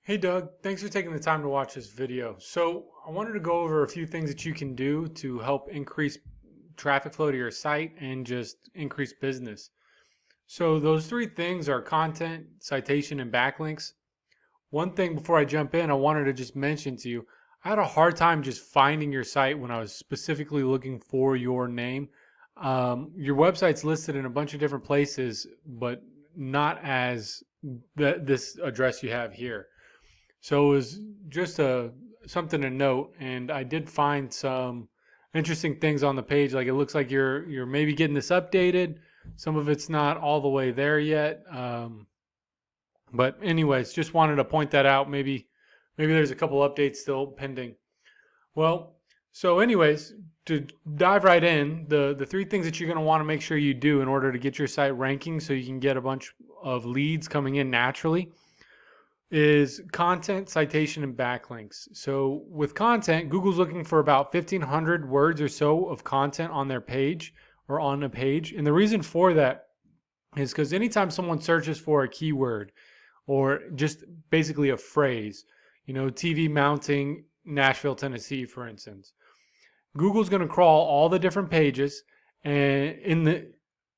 Hey Doug, thanks for taking the time to watch this video. So I wanted to go over a few things that you can do to help increase traffic flow to your site and just increase business. So those three things are content, citation, and backlinks. One thing before I jump in, I wanted to just mention to you, I had a hard time just finding your site when I was specifically looking for your name. Your website's listed in a bunch of different places, but not as this address you have here. So it was just something to note, and I did find some interesting things on the page. Like it looks like you're maybe getting this updated. Some of it's not all the way there yet. But anyways, just wanted to point that out. Maybe there's a couple updates still pending. Well, so anyways, to dive right in, the three things that you're going to want to make sure you do in order to get your site ranking so you can get a bunch of leads coming in naturally is content, citation, and backlinks. So with content, Google's looking for about 1,500 words or so of content on their page or on a page. And the reason for that is because anytime someone searches for a keyword or just basically a phrase, TV mounting Nashville, Tennessee, for instance, Google's going to crawl all the different pages and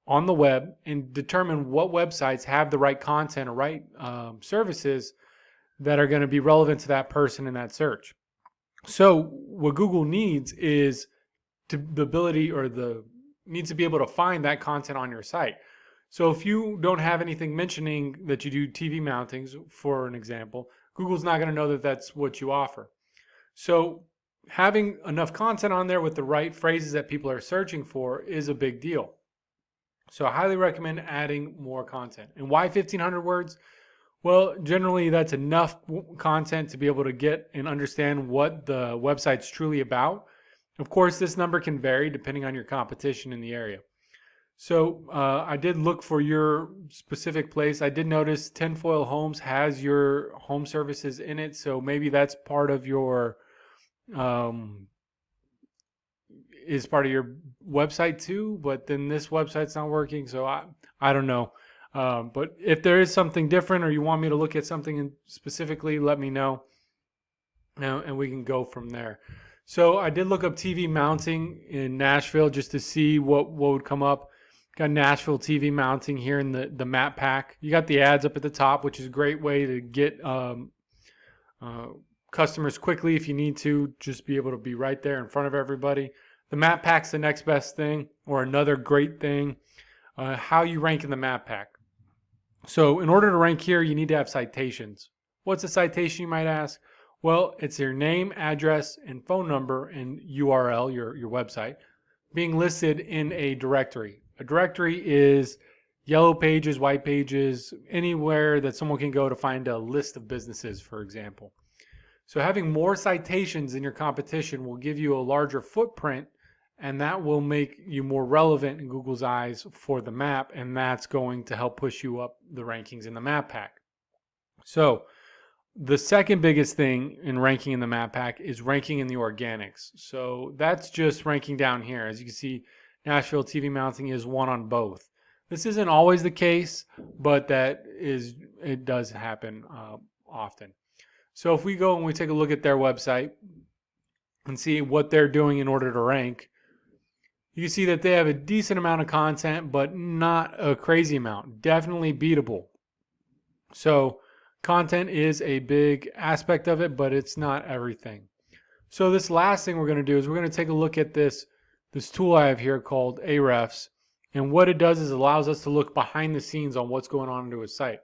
on the web and determine what websites have the right content or right services that are going to be relevant to that person in that search. So what Google needs is needs to be able to find that content on your site. So if you don't have anything mentioning that you do TV mountings, for an example, Google's not going to know that that's what you offer. So having enough content on there with the right phrases that people are searching for is a big deal. So I highly recommend adding more content. And why 1,500 words? Well, generally that's enough content to be able to get and understand what the website's truly about. Of course, this number can vary depending on your competition in the area. So I did look for your specific place. I did notice Tinfoil Homes has your home services in it. So maybe that's part of your is part of your website too, but then this website's not working, so I don't know. But if there is something different or you want me to look at something specifically, let me know, and we can go from there. So I did look up TV mounting in Nashville just to see what would come up. Got Nashville TV mounting here in the map pack. You got the ads up at the top, which is a great way to get customers quickly if you need to, just be able to be right there in front of everybody. The map pack's the next best thing, or another great thing. How you rank in the map pack. So in order to rank here, you need to have citations. What's a citation, you might ask? Well, it's your name, address, and phone number and URL, your website, being listed in a directory. A directory is yellow pages, white pages, anywhere that someone can go to find a list of businesses, for example. So having more citations in your competition will give you a larger footprint, and that will make you more relevant in Google's eyes for the map, and that's going to help push you up the rankings in the map pack. So the second biggest thing in ranking in the map pack is ranking in the organics. So that's just ranking down here. As you can see, Nashville TV mounting is one on both. This isn't always the case, but it does happen often. So if we go and we take a look at their website and see what they're doing in order to rank, you can see that they have a decent amount of content, but not a crazy amount. Definitely beatable. So content is a big aspect of it, but it's not everything. So this last thing we're going to do is we're going to take a look at this tool I have here called Ahrefs. And what it does is it allows us to look behind the scenes on what's going on into a site.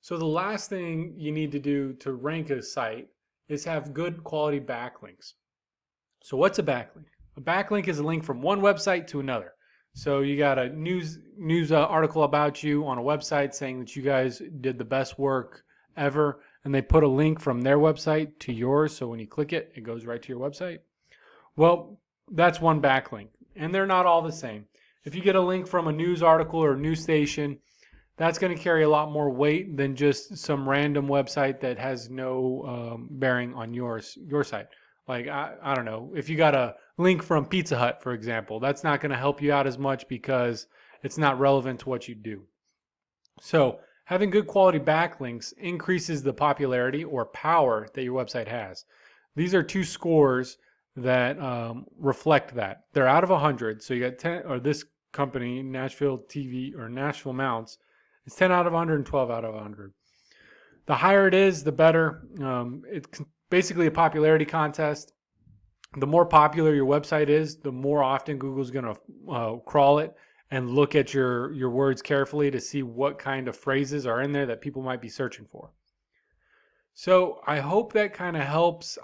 So the last thing you need to do to rank a site is have good quality backlinks. So what's a backlink? A backlink is a link from one website to another. So you got a news article about you on a website saying that you guys did the best work ever, and they put a link from their website to yours, so when you click it, it goes right to your website. Well, that's one backlink, and they're not all the same. If you get a link from a news article or a news station, that's going to carry a lot more weight than just some random website that has no bearing on your site. Like, I don't know, if you got a link from Pizza Hut, for example, that's not going to help you out as much because it's not relevant to what you do. So Having good quality backlinks increases the popularity or power that your website has. These are two scores that reflect that. They're out of 100, so you got 10, or this company, Nashville TV or Nashville Mounts, it's 10 out of 100 and 12 out of 100. The higher it is, the better. It's basically a popularity contest. The more popular your website is, the more often Google's going to crawl it and look at your words carefully to see what kind of phrases are in there that people might be searching for. So I hope that kind of helps.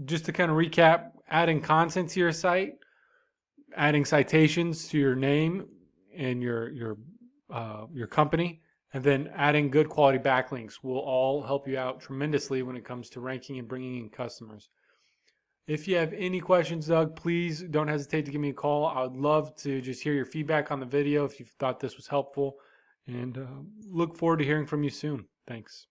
Just to kind of recap, adding content to your site, adding citations to your name and your company, and then adding good quality backlinks will all help you out tremendously when it comes to ranking and bringing in customers. If you have any questions, Doug, please don't hesitate to give me a call. I would love to just hear your feedback on the video if you thought this was helpful, and look forward to hearing from you soon. Thanks.